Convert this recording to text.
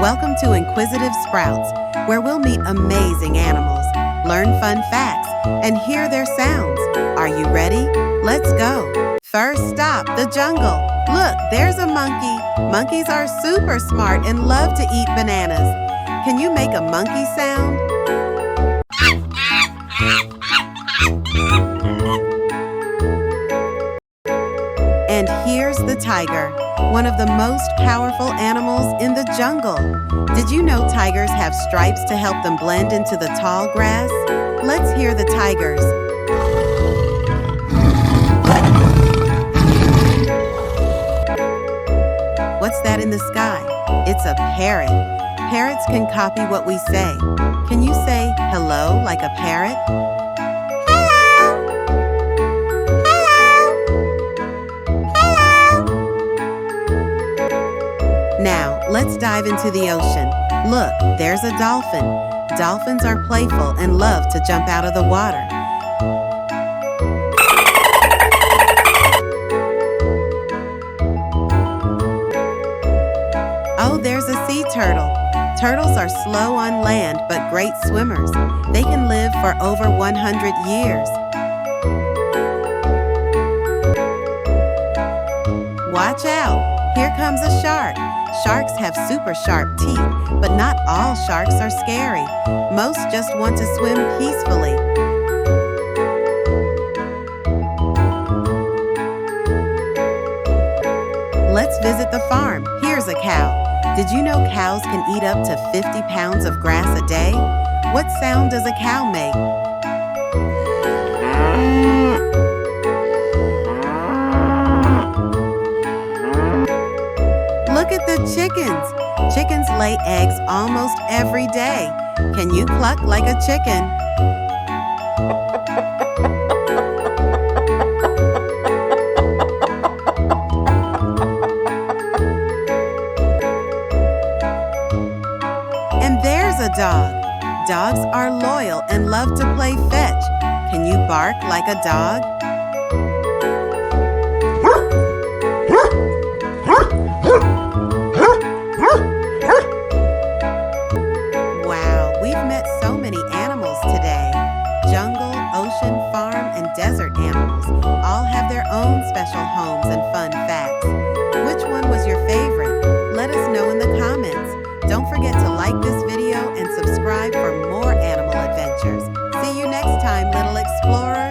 Welcome to Inquisitive Sprouts, where we'll meet amazing animals, learn fun facts, and hear their sounds. Are you ready? Let's go. First stop, the jungle. Look, there's a monkey. Monkeys are super smart and love to eat bananas. Can you make a monkey sound? And here's the tiger, one of the most powerful animals in the jungle. Did you know tigers have stripes to help them blend into the tall grass? Let's hear the tigers. What's that in the sky? It's a parrot. Parrots can copy what we say. Can you say hello like a parrot? Now, let's dive into the ocean. Look, there's a dolphin. Dolphins are playful and love to jump out of the water. Oh, there's a sea turtle. Turtles are slow on land but great swimmers. They can live for over 100 years. Watch out! Here comes a shark. Sharks have super sharp teeth, but not all sharks are scary. Most just want to swim peacefully. Let's visit the farm. Here's a cow. Did you know cows can eat up to 50 pounds of grass a day? What sound does a cow make? Look at the chickens. Chickens lay eggs almost every day. Can you cluck like a chicken? And there's a dog. Dogs are loyal and love to play fetch. Can you bark like a dog? Wow, we've met so many animals today. Jungle, ocean, farm, and desert animals all have their own special homes and fun facts. Which one was your favorite? Let us know in the comments. Don't forget to like this video and subscribe for more animal adventures. See you next time, little explorer.